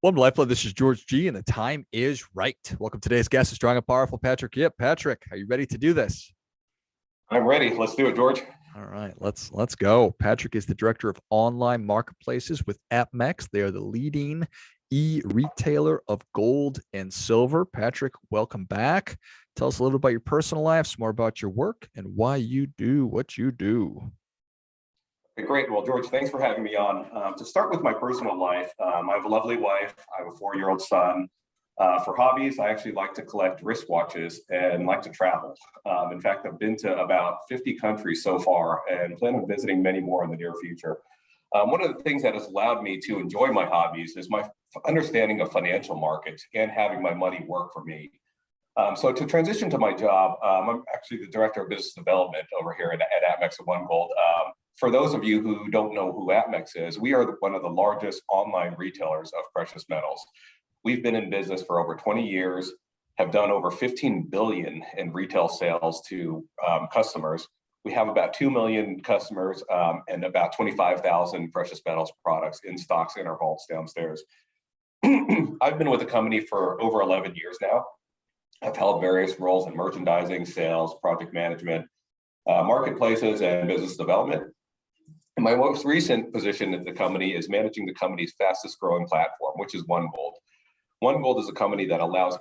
Welcome to LifeBlood. This is George G, and the time is right. Welcome to today's guest, the strong and powerful Patrick Yip. Patrick, are you ready to do this? I'm ready. Let's do it, George. All right, let's go. Patrick is the director of online marketplaces with APMEX. They are the leading e-retailer of gold and silver. Patrick, welcome back. Tell us a little about your personal life, some more about your work, and why you do what you do. Okay, great. Well, George, thanks for having me on. To start with my personal life, I have a lovely wife. I have a 4-year-old son. For hobbies, I actually like to collect wristwatches and like to travel. In fact, I've been to about 50 countries so far and plan on visiting many more in the near future. One of the things that has allowed me to enjoy my hobbies is my understanding of financial markets and having my money work for me. So to transition to my job, I'm actually the director of business development over here at APMEX at One Gold. For those of you who don't know who APMEX is, we are one of the largest online retailers of precious metals. We've been in business for over 20 years, have done over 15 billion in retail sales to customers. We have about 2 million customers and about 25,000 precious metals products in stocks in our vaults downstairs. I've been with the company for over 11 years now. I've held various roles in merchandising, sales, project management, marketplaces, and business development. And my most recent position at the company is managing the company's fastest growing platform, which is One Gold. One Gold is a company that allows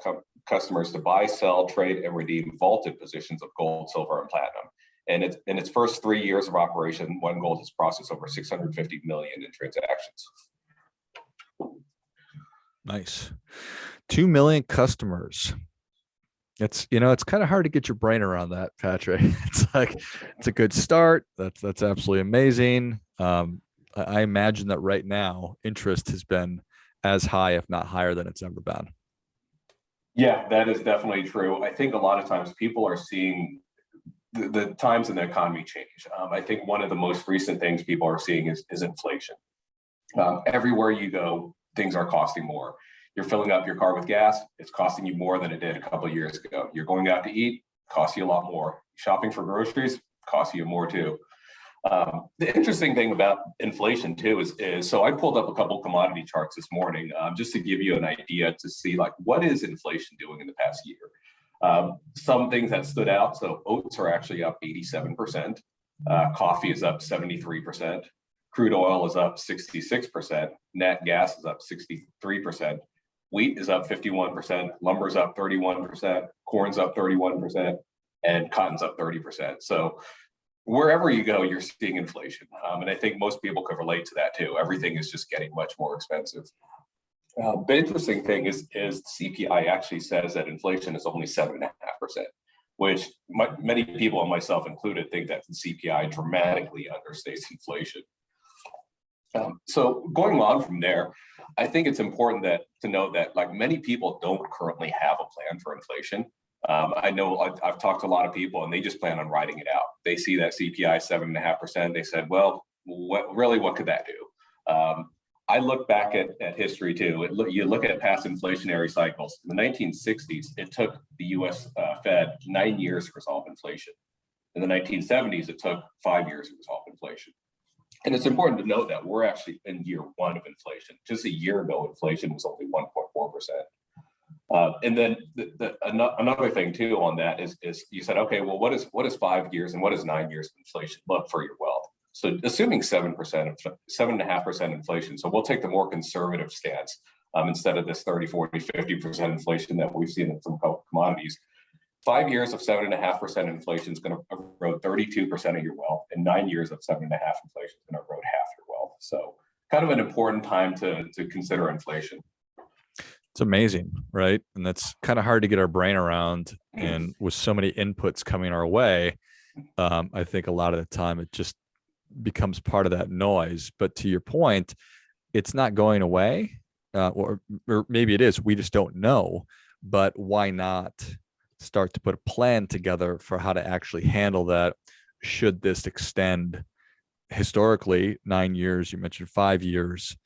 customers to buy, sell, trade, and redeem vaulted positions of gold, silver, and platinum. And in its first 3 years of operation, One Gold has processed over 650 million in transactions. Nice. 2 million customers. It's kind of hard to get your brain around that, Patrick. It's a good start. That's absolutely amazing. I imagine that right now interest has been as high, if not higher, than it's ever been. Yeah, that is definitely true. I think a lot of times people are seeing the times in the economy change. I think one of the most recent things people are seeing is inflation. Everywhere you go, things are costing more. You're filling up your car with gas, it's costing you more than it did a couple of years ago. You're going out to eat, costs you a lot more. Shopping for groceries costs you more too. The interesting thing about inflation too is so I pulled up a couple commodity charts this morning just to give you an idea to see like what is inflation doing in the past year. Some things that stood out. So oats are actually up 87%. Coffee is up 73%. Crude oil is up 66%. Nat gas is up 63%. Wheat is up 51%, lumber's up 31%, corn's up 31%, and cotton's up 30%. So wherever you go, you're seeing inflation. And I think most people could relate to that too. Everything is just getting much more expensive. The interesting thing is CPI actually says that inflation is only 7.5%, which many people, and myself included, think that the CPI dramatically understates inflation. So going on from there, I think it's important to note that like many people don't currently have a plan for inflation. I know I've talked to a lot of people and they just plan on riding it out. They see that CPI 7.5%. They said, well, what could that do? I look back at history too. You look at past inflationary cycles. In the 1960s, it took the US Fed 9 years to resolve inflation. In the 1970s, it took 5 years to resolve inflation. And it's important to note that we're actually in year one of inflation. Just a year ago, inflation was only 1.4%. And then another thing too on that is you said, okay, well, what is 5 years and what is 9 years of inflation look for your wealth? So assuming 7.5% inflation. So we'll take the more conservative stance instead of this 30, 40, 50% inflation that we've seen in some commodities. 5 years of 7.5% inflation is going to erode 32% of your wealth, and 9 years of 7.5% inflation is going to erode half your wealth. So, kind of an important time to consider inflation. It's amazing, right? And that's kind of hard to get our brain around. And with so many inputs coming our way, I think a lot of the time it just becomes part of that noise. But to your point, it's not going away, or maybe it is. We just don't know. But why not start to put a plan together for how to actually handle that should this extend? Historically 9 years, you mentioned 5 years.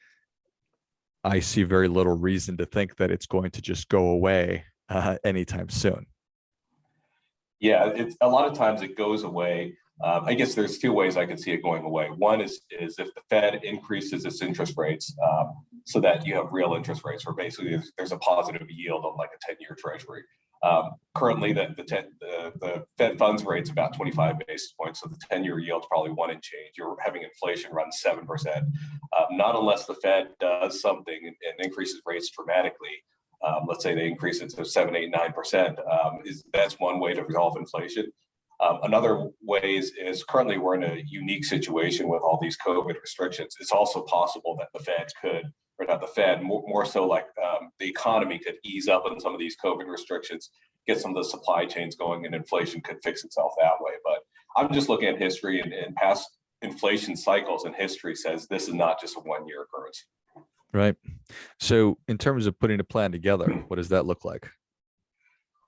I see very little reason to think that it's going to just go away anytime soon. Yeah, a lot of times it goes away. I guess there's two ways I can see it going away. One is if the Fed increases its interest rates, so that you have real interest rates where basically there's a positive yield on like a 10-year treasury. Currently, the Fed funds rate's about 25 basis points, so the 10-year yield's probably 1 and change. You're having inflation run 7%. Not unless the Fed does something and increases rates dramatically. Let's say they increase it to 7, 8, 9%. That's one way to resolve inflation. Another way is currently we're in a unique situation with all these COVID restrictions. It's also possible that the Fed could, or not the Fed, more so like the economy could ease up on some of these COVID restrictions, get some of the supply chains going, and inflation could fix itself that way. But I'm just looking at history, and past inflation cycles in history says this is not just a one-year occurrence. Right. So in terms of putting a plan together, what does that look like?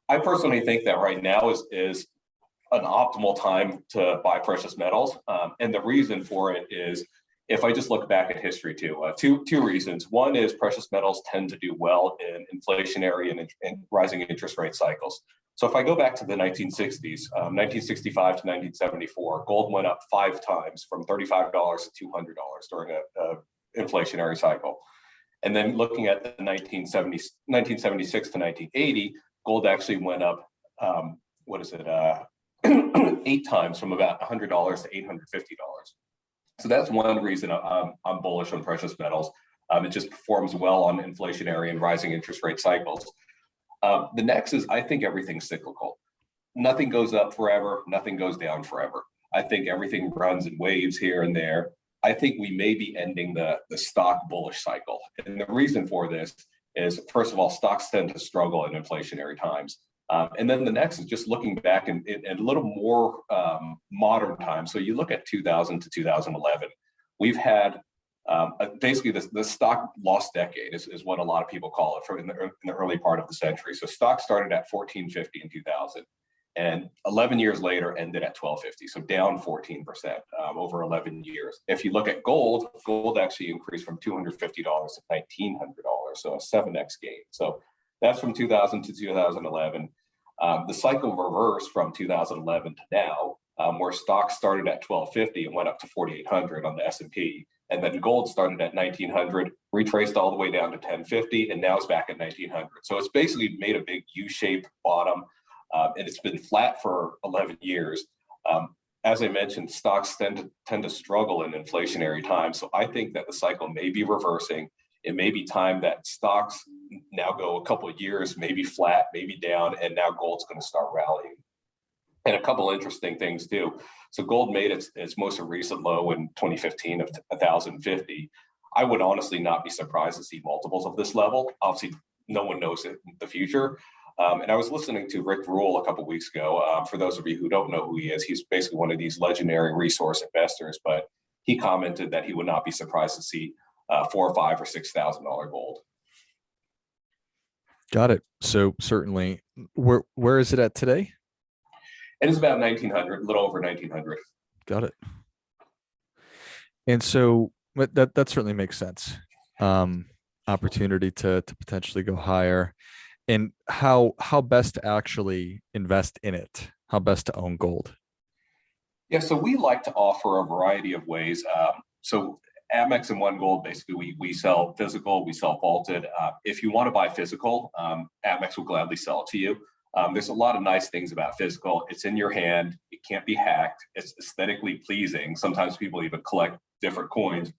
I personally think that right now is an optimal time to buy precious metals. And the reason for it is, if I just look back at history too, two reasons. One is precious metals tend to do well in inflationary and rising interest rate cycles. So if I go back to the 1960s, 1965 to 1974, gold went up 5 times from $35 to $200 during a inflationary cycle. And then looking at the 1976 to 1980, gold actually went up, 8 times from about $100 to $850. So that's one reason I'm bullish on precious metals. It just performs well on inflationary and rising interest rate cycles. The next is, I think everything's cyclical. Nothing goes up forever, nothing goes down forever. I think everything runs in waves here and there. I think we may be ending the stock bullish cycle. And the reason for this is, first of all, stocks tend to struggle in inflationary times. And then the next is just looking back in a little more modern time. So you look at 2000 to 2011, we've had basically the stock lost decade is what a lot of people call it, in the early part of the century. So stock started at 1450 in 2000, and 11 years later ended at 1250, so down 14% over 11 years. If you look at gold actually increased from $250 to $1,900, so a 7x gain. So that's from 2000 to 2011. The cycle reversed from 2011 to now, where stocks started at 1250 and went up to 4,800 on the S&P. And then gold started at 1900, retraced all the way down to 1050, and now it's back at 1900. So it's basically made a big U-shaped bottom, and it's been flat for 11 years. As I mentioned, stocks tend to struggle in inflationary times. So I think that the cycle may be reversing. It may be time that stocks now go a couple of years, maybe flat, maybe down, and now gold's going to start rallying. And a couple interesting things too. So gold made its most recent low in 2015 of 1,050. I would honestly not be surprised to see multiples of this level. Obviously, no one knows it in the future. And I was listening to Rick Rule a couple of weeks ago. For those of you who don't know who he is, he's basically one of these legendary resource investors, but he commented that he would not be surprised to see $4,000 or $5,000 or $6,000 gold. Got it. So certainly, where is it at today? It is about 1,900, a little over 1,900. Got it. And so that certainly makes sense. Opportunity to potentially go higher, and how best to actually invest in it, how best to own gold. Yeah, so we like to offer a variety of ways. So APMEX and One Gold, basically, we sell physical, we sell vaulted. If you want to buy physical, APMEX will gladly sell it to you. There's a lot of nice things about physical. It's in your hand. It can't be hacked. It's aesthetically pleasing. Sometimes people even collect different coins.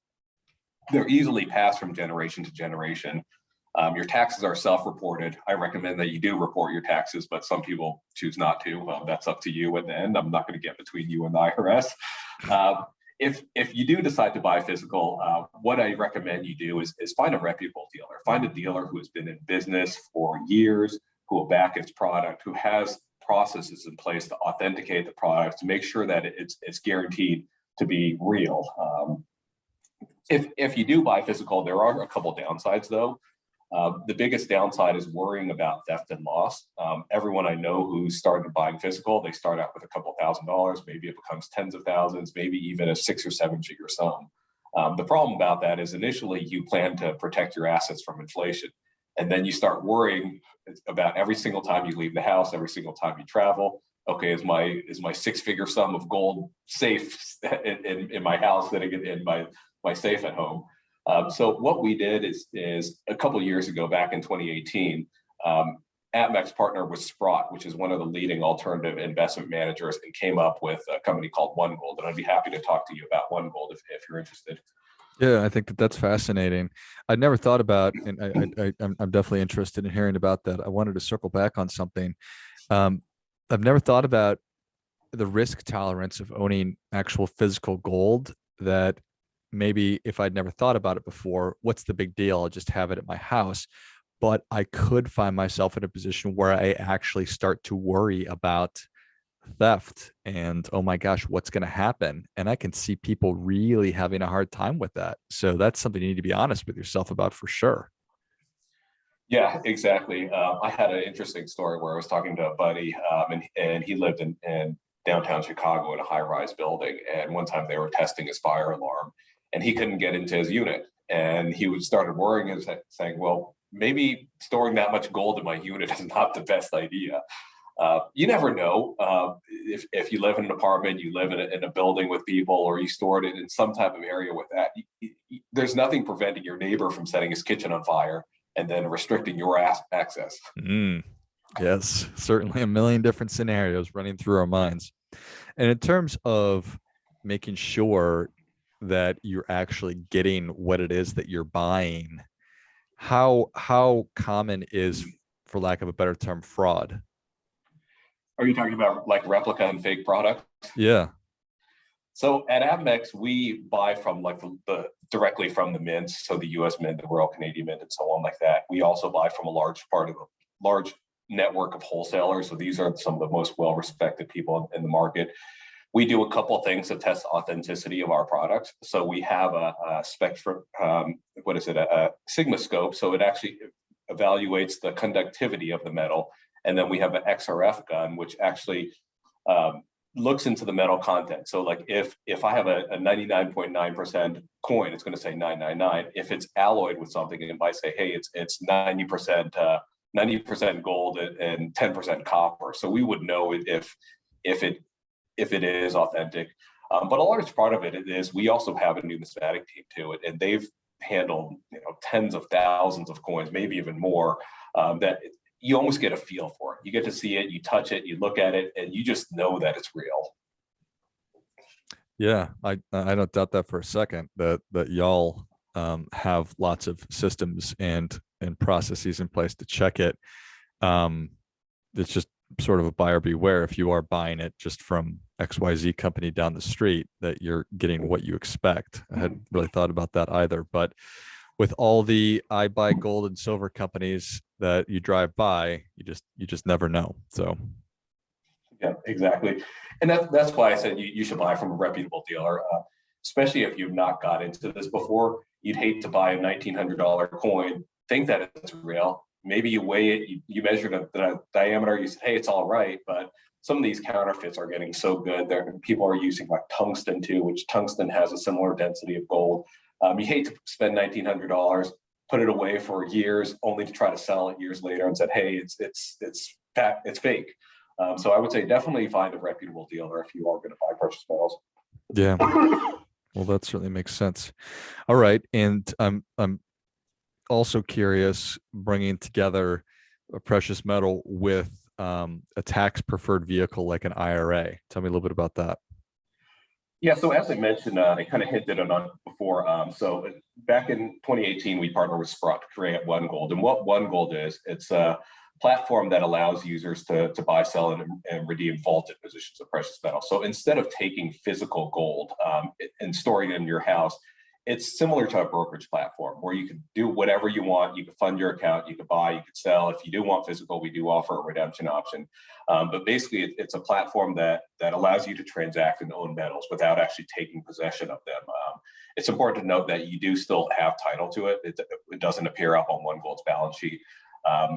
They're easily passed from generation to generation. Your taxes are self-reported. I recommend that you do report your taxes, but some people choose not to. That's up to you at the end. I'm not going to get between you and the IRS. If you do decide to buy physical, what I recommend you do is find a reputable dealer. Find a dealer who has been in business for years, who will back its product, who has processes in place to authenticate the product, to make sure that it's guaranteed to be real. If you do buy physical, there are a couple downsides though. The biggest downside is worrying about theft and loss. Everyone I know who started buying physical, they start out with a couple $1,000s, maybe it becomes tens of thousands, maybe even a 6 or 7 figure sum. The problem about that is initially you plan to protect your assets from inflation. And then you start worrying about every single time you leave the house, every single time you travel. Okay, is my 6-figure sum of gold safe in my house, that I get in my safe at home? So what we did is a couple of years ago, back in 2018, APMEX partnered with Sprott, which is one of the leading alternative investment managers, and came up with a company called One Gold. And I'd be happy to talk to you about One Gold if you're interested. Yeah, I think that that's fascinating. I'd never thought about, and I'm definitely interested in hearing about that. I wanted to circle back on something. Um, I've never thought about the risk tolerance of owning actual physical gold. That maybe if I'd never thought about it before, what's the big deal? I'll just have it at my house. But I could find myself in a position where I actually start to worry about theft and, oh my gosh, what's going to happen? And I can see people really having a hard time with that. So that's something you need to be honest with yourself about for sure. Yeah, exactly. I had an interesting story where I was talking to a buddy, and he lived in downtown Chicago in a high-rise building. And one time they were testing his fire alarm, and he couldn't get into his unit. And he would started worrying and saying, "Well, maybe storing that much gold in my unit is not the best idea." You never know. If you live in an apartment, you live in a building with people, or you stored it in some type of area with that. There's nothing preventing your neighbor from setting his kitchen on fire and then restricting your access. Mm, yes, certainly a million different scenarios running through our minds. And in terms of making sure that you're actually getting what it is that you're buying, how common is, for lack of a better term, fraud? Are you talking about like replica and fake products? Yeah. So at APMEX, we buy from like the directly from the mints, so the U.S. Mint, the Royal Canadian Mint, and so on like that. We also buy from a large network of wholesalers. So these are some of the most well-respected people in the market. We do a couple of things to test the authenticity of our products. So we have a spectrum, a Sigma scope. So it actually evaluates the conductivity of the metal. And then we have an XRF gun, which actually looks into the metal content. So like if I have a 99.9% coin, it's going to say 999. If it's alloyed with something, it might say, hey, it's 90% gold and 10% copper. So we would know if it is authentic. But a large part of it is we also have a numismatic team to it, and they've handled tens of thousands of coins, maybe even more. That you almost get a feel for it. You get to see it, you touch it, you look at it, and you just know that it's real. Yeah, I don't doubt that for a second that y'all have lots of systems and processes in place to check it. It's just sort of a buyer beware. If you are buying it just from XYZ company down the street, that you're getting what you expect. I hadn't really thought about that either. But with all the I buy gold and silver companies that you drive by, you just never know. So Yeah, exactly. And that's why I said you should buy from a reputable dealer, especially if you've not got into this before. You'd hate to buy a $1,900 coin, think that it's real. Maybe you weigh it, you measure the diameter, you say, hey, it's all right. But some of these counterfeits are getting so good. People are using like tungsten too, which tungsten has a similar density of gold. You hate to spend $1,900, put it away for years, only to try to sell it years later and said, hey, it's fake. So I would say definitely find a reputable dealer if you are going to buy precious metals. yeah, well, that certainly makes sense. All right, and I'm also curious, bringing together a precious metal with a tax preferred vehicle like an IRA. Tell me a little bit about that. Yeah, so as I mentioned, I kind of hinted on it before. So back in 2018, we partnered with Sprott to create One Gold. And what One Gold is, it's a platform that allows users to buy, sell, and redeem vaulted positions of precious metal. So instead of taking physical gold and storing it in your house, it's similar to a brokerage platform where you can do whatever you want. You can fund your account, you can buy, you can sell. If you do want physical, we do offer a redemption option. But basically, it's a platform that allows you to transact and own metals without actually taking possession of them. It's important to note that you do still have title to it. It doesn't appear up on One Gold's balance sheet.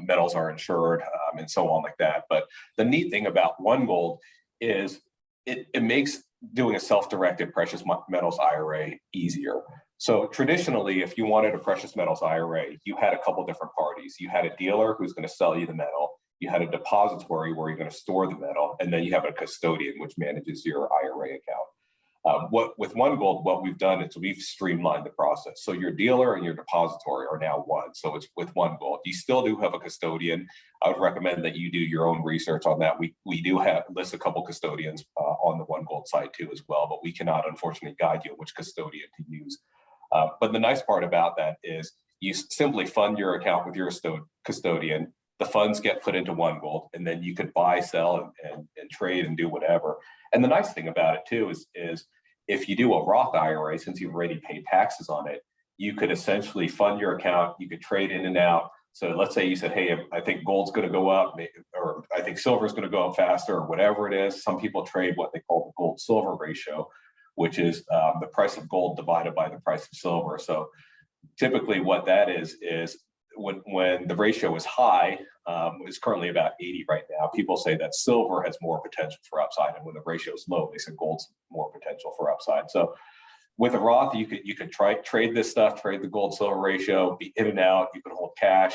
Metals are insured and so on like that. But the neat thing about One Gold is it makes doing a self-directed precious metals IRA easier. So traditionally, if you wanted a precious metals IRA, you had a couple different parties. You had a dealer who's going to sell you the metal. You had a depository where you're going to store the metal, and then you have a custodian which manages your IRA account. With One Gold, what we've done is we've streamlined the process. So your dealer and your depository are now one. So it's with One Gold. You still do have a custodian. I would recommend that you do your own research on that. We do have list a couple custodians on the One Gold site too as well, but we cannot unfortunately guide you which custodian to use. But the nice part about that is you simply fund your account with your custodian. The funds get put into One Gold, and then you could buy, sell, and trade and do whatever. And the nice thing about it too is if you do a Roth IRA, since you've already paid taxes on it, you could essentially fund your account. You could trade in and out. So let's say you said, hey, I think gold's going to go up, or I think silver is going to go up faster, or whatever it is. Some people trade what they call the gold-silver ratio, which is the price of gold divided by the price of silver. So typically what that is when the ratio is high, it's currently about 80 right now. People say that silver has more potential for upside, and when the ratio is low, they say gold's more potential for upside. So with a Roth, you could trade this stuff, trade the gold-silver ratio, be in and out. You could hold cash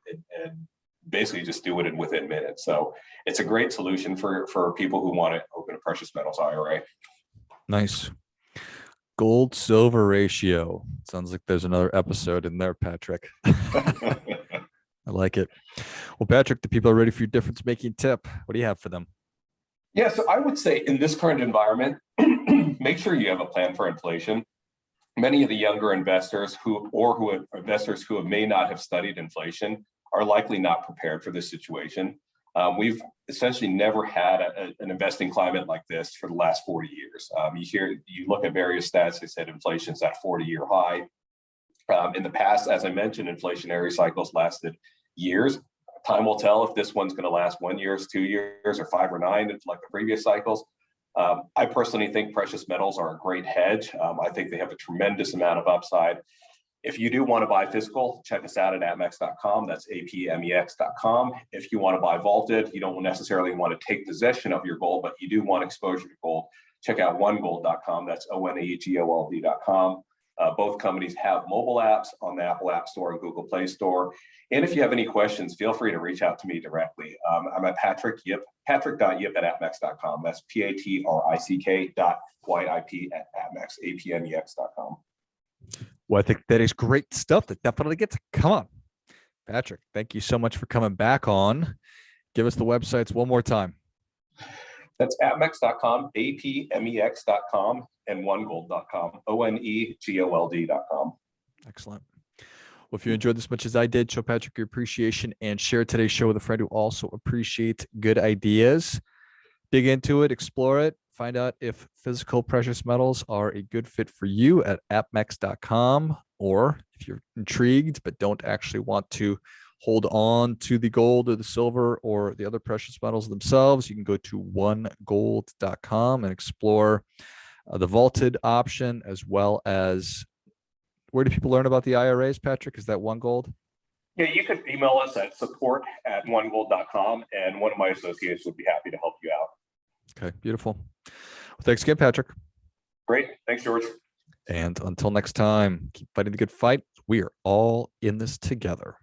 and basically just do it within minutes. So it's a great solution for people who want to open a precious metals IRA. Nice. Gold silver ratio. Sounds like there's another episode in there, Patrick. I like it. Well, Patrick, the people are ready for your difference making tip. What do you have for them? Yeah, so I would say in this current environment, make sure you have a plan for inflation. Many of the younger investors who may not have studied inflation are likely not prepared for this situation. We've essentially never had an investing climate like this for the last 40 years. You look at various stats, they said inflation's at 40-year high. In the past, as I mentioned, inflationary cycles lasted years. Time will tell if this one's going to last 1 year, 2 years, or 5 or 9, like the previous cycles. I personally think precious metals are a great hedge. I think they have a tremendous amount of upside. If you do want to buy physical, check us out at APMEX.com. That's APMEX.com. If you want to buy vaulted, you don't necessarily want to take possession of your gold, but you do want exposure to gold, check out onegold.com. That's ONEGOLD.com. Both companies have mobile apps on the Apple App Store and Google Play Store. And if you have any questions, feel free to reach out to me directly. I'm at Patrick Yip, patrick.yip at APMEX.com. That's PATRICK.YIP at APMEX.com. Well, I think that is great stuff. That definitely gets come on. Patrick, thank you so much for coming back on. Give us the websites one more time. That's APMEX.com, APMEX.com, and onegold.com, ONEGOLD.com. Excellent. Well, if you enjoyed this much as I did, show Patrick your appreciation and share today's show with a friend who also appreciates good ideas. Dig into it, explore it, find out if physical precious metals are a good fit for you at APMEX.com, or if you're intrigued but don't actually want to hold on to the gold or the silver or the other precious metals themselves, you can go to onegold.com and explore the vaulted option, as well as where do people learn about the IRAs, Patrick? Is that One Gold? Yeah, you could email us at support@onegold.com, and one of my associates would be happy to help you out. Okay, beautiful. Well, thanks again, Patrick. Great. Thanks, George. And until next time, keep fighting the good fight. We are all in this together.